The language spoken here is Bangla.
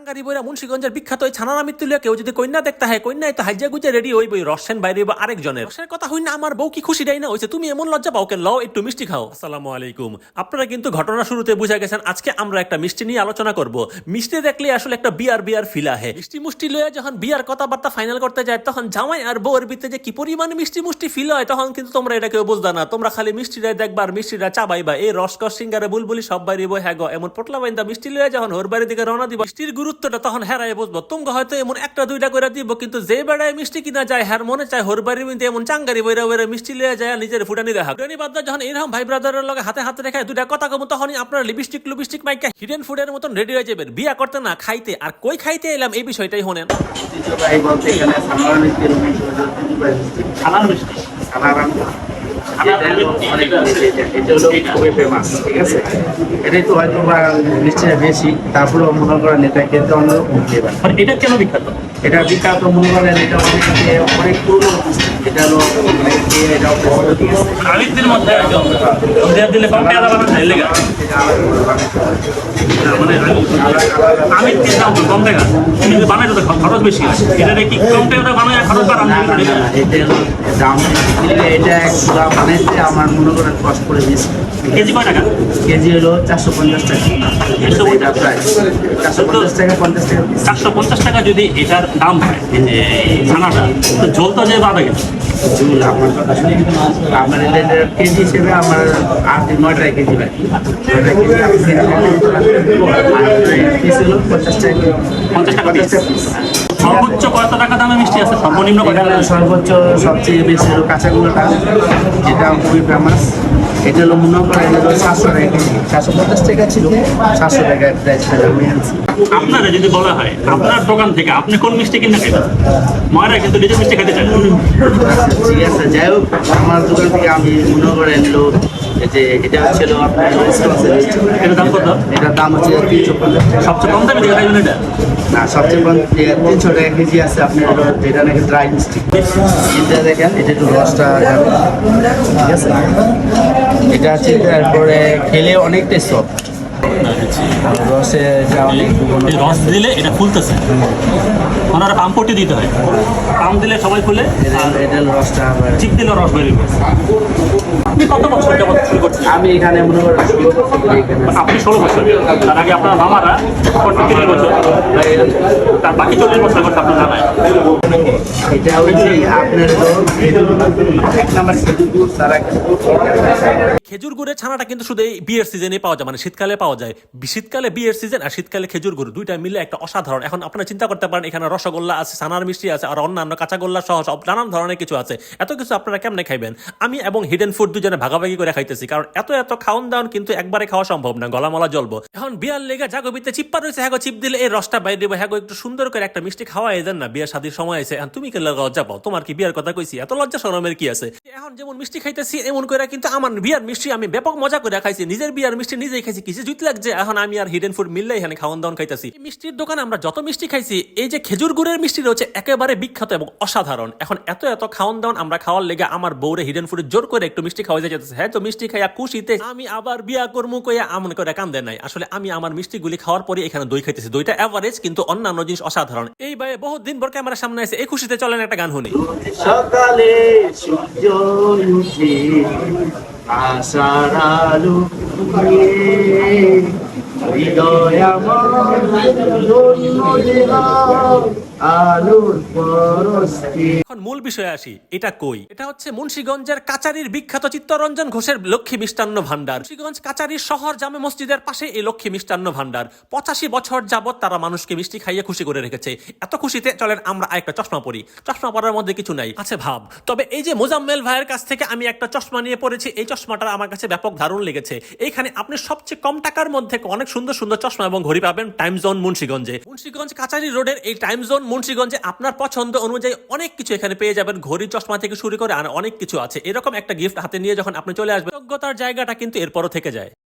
টাঙ্গারি বইরা মুন্সিগঞ্জের বিখ্যাত ওই ছানার মৃত্যুলিয়া কেউ যদি কন্যা দেখতে হয় কন্যাই তো হাইজা গুজে রেডি হই বই রসেন বাইরে বা আরেকজনের রসের কথা হই না আমার বউ কি খুশি দেয় না হইছে তুমি এমন লজ্জা পাও কেন লও একটু মিষ্টি খাও। আসসালামু আলাইকুম। আপনারা কিন্তু ঘটনা শুরুতে বুঝা গেছেন আজকে আমরা একটা মিষ্টি নিয়ে আলোচনা করব। মিষ্টি দেখলে আসলে একটা বিয়ার ফিল আহে। মিষ্টি মুষ্টি লয়ে যখন বিয়ার কথাবার্তা ফাইনাল করতে যায় তখন জামাই আর বউয়ের ভিতরে যে কি পরিমাণ মিষ্টি মুষ্টি ফিল হয় তখন কিন্তু তোমরা এটা কেউ বুঝদা না। তোমরা খালি মিষ্টিটাই দেখবার মিষ্টিটা চাবাইবা এই রসকস সিঙ্গারে বুলবুলি সব বাইরে বই হ্যাঁ গো এমন পটলা বাইন্দা মিষ্টি লয়ে যখন ওর বাড়ির দিকে রওনা দিব মিষ্টির গুরুত্বটা তখন হেরাই বুঝবো। তোমরা হয়তো এমন একটা দুইটা করে দিব কিন্তু যে বেড়ায় মিষ্টি কিনা যায় হ্যার মনে চায় হোর বাড়ির মধ্যে এমন চাঙ্গারি বইরা বইরা মিষ্টি লয়ে যায় নিজের ফুটানি দেখা ফুটানি বাদ যখন এরকম ভাই ব্রাদারের লগে হাতে হাতে রেখে দুইটা কথা কম তখনই আপনার লিপস্টিক মাইকা হিডেন ফুডের মতন রেডি হয়ে যাবেন বিয়া করতে না খাইতে। আর কই খাইতে এলাম এই বিষয়টাই হনেন। এটাই তো হয়তো বা মিষ্টিটা বেশি তারপরেও মনে করেন এটা খেতে অন্যরকম ফ্লেভার। এটা কেন বিখ্যাত? এটা বিখ্যাত মনে করেন এটা অনেক পুরনো এটা হলো আমিরদের মধ্যে দিলে কম টাকা বানানো যায় লেগে মানে আমিরদের দাম কম টাকা কিন্তু বানাই তো খরচ বেশি এটা কি কম টাকা বানায় খরচ বাড়ানো এটা হলো দাম এটা একগুলা বানাইতে আমার মনে করেন কষ্ট করে বেশি। কেজি কয় টাকা? কেজি হলো 450 টাকা। এটা প্রায় 450 টাকা 50 টাকা 450 টাকা যদি এটার দাম হয় ছানাটা তো ঝোল তো যে বাড়ে গেছে ঝুল আমার কথা শুনে আমার এটা কেজি হিসেবে আমার 8-9 কেজি লাগে 9 কেজি হলো 50 টাকা 50 টাকা পিস। সর্বোচ্চ কত টাকা দামে মিষ্টি আছে? সর্বনিম্ন কত টাকা? সর্বোচ্চ সবচেয়ে বেশি হলো কাঁচাগুলোটা যেটা খুবই ফেমাস। এটা হলো মনে করেন 700 টাকা কেজি 450 টাকা ছিল 700 টাকা প্রাইস আমি আনছি। আপনারা যদি বলা হয় আপনার দোকান থেকে আপনি কোন মিষ্টি কিনে খাইবেন ময়রা কিন্তু নিজে মিষ্টি খেতে চান ঠিক আছে যাই হোক আমার দোকান থেকে আমি মনে করেন লোক যে এটা হচ্ছিল আপনার এটার দাম কত? এটার দাম হচ্ছে 350 টাকা। সবচেয়ে কম দামে দিয়ে খাইবেন এটা না সবচেয়ে কম 300 টাকা কেজি আছে আপনার যেটা নাকি ড্রাই মিষ্টি। এটা দেখেন এটা একটু রসটা যাবে ঠিক আছে এটা হচ্ছে তারপরে খেলে অনেকটাই সফট রসে এটা অনেক এই রস দিলে এটা ফুলতেছে ওনারা পাম্পটি দিতে হয় পাম্প দিলে সবাই ফুলে এটা রসটা আবার চিপ দিলে রস বেরিয়ে আপনি কত বছর যাবত শুরু করছেন? আমি এখানে মনে করেন 16 বছর ধরে এখানে আপনি 16 বছর তার আগে আপনার মামারা 30 বছর তার বাকি 40 বছর করতে আপনার জানায় এটা হচ্ছে আপনার এক নাম্বার সারা খেজুর গুড়ের ছানাটা কিন্তু শুধু এই বিয়ের সিজনে পাওয়া যায় মানে শীতকালে পাওয়া যায়। শীতকালে বিয়ের সিজন আর শীতকালে খেজুর গুড় দুইটা মিলে একটা অসাধারণ। এখন আপনারা চিন্তা করতে পারেন এখানে রসগোল্লা আছে ছানার মিষ্টি আছে আর অন্যান্য কাঁচাগোল্লা সহ সব নানান ধরনের কিছু আছে। এত কিছু আপনারা কেমনে খাইবেন? আমি এবং হিডেন ফুড দুজনে ভাগাভাগি করে খাইতেছি কারণ এত খাওয়ান দাওয়ান কিন্তু একবারে খাওয়া সম্ভব না গলামলা জ্বলবো। এখন বিয়ার লেগে জাগবিতে চিপ্পা রয়েছে হ্যাগো চিপ দিলে এই রসটা বাইরে দেবো হ্যাগো একটু সুন্দর করে একটা মিষ্টি খাওয়া দেন না বিয়ের শাদীর সময় আছে। এখন তুমি কে লজ্জা পাও? তোমার কি বিয়ার কথা কইছি? এত লজ্জা শরমের কি আছে? এখন যেমন মিষ্টি খাইতেছি এমন করে কিন্তু আমার বিয়ার মিষ্টি আমি ব্যাপক মজা করে খাইছি নিজের বিয়ার মিষ্টি নিজেই খাইছি কিছু জুত লাগছে। এখন আমি আর হিডেন ফুড মিললে এখানে খাওয়ান দাওয়ান খাইতেছি। মিষ্টির দোকানে আমরা যত মিষ্টি খাইছি এই যে খেজুর গুড়ের মিষ্টি রয়েছে একেবারে বিখ্যাত এবং অসাধারণ। এখন এত খাওয়ান দাওয়ান আমরা খাওয়ার লেগে আমার বউরে হিডেন ফুডে জোর করে একটু মিষ্টি খাওয়া যাইতেছে। হ্যাঁ তো মিষ্টি খাইয়া খুশিতে আমি আবার বিয়া করমু কইয়া আমন করে কান্দে নাই। আসলে আমি আমার মিষ্টি গুলি খাওয়ার পরে এখানে দই খাইতেছি। দইটা এভারেজ কিন্তু অন্যান্য জিনিস অসাধারণ। এই ভাই বহুত দিন পর ক্যামেরার সামনে আছে এই খুশিতে চলেন একটা গান শুনি। সকালে সূর্য উঠে আশার আলো হৃদয় আমার আলোর পরশে। এখন মূল বিষয়ে আসি, এটা কই? এটা হচ্ছে মুন্সিগঞ্জের কাচারির বিখ্যাত চিত্তরঞ্জন ঘোষের লক্ষ্মী মিষ্টান্ন ভান্ডার। মুন্সিগঞ্জ কাচারির শহর জামে মসজিদের পাশে এই লক্ষ্মী মিষ্টান্ন ভান্ডার। 85 বছর যাবত তারা মানুষকে মিষ্টি খাইয়ে খুশি করে রেখেছে। এত খুশিতে চলেন আমরা একটা চশমা পরি। চশমা পরার মধ্যে কিছু নাই আছে ভাব। তবে এই যে মোজাম্মেল ভাইয়ের কাছ থেকে আমি একটা চশমা নিয়ে পড়েছি এই চশমাটা আমার কাছে ব্যাপক দারুণ লেগেছে। এইখানে আপনি সবচেয়ে কম টাকার মধ্যে অনেক সুন্দর সুন্দর চশমা এবং ঘড়ি পাবেন টাইম জোন মুন্সিগঞ্জে। মুন্সিগঞ্জ কাচারি রোডের এই টাইম জোন মুন্সিগঞ্জে আপনার পছন্দ অনুযায়ী অনেক কিছু এখানে পেয়ে যাবেন। ঘড়ি চশমা থেকে শুরু করে আর অনেক কিছু আছে। এরকম একটা গিফট হাতে নিয়ে যখন আপনি চলে আসবেন যোগ্যতার জায়গাটা কিন্তু এরপরও থেকে যায়।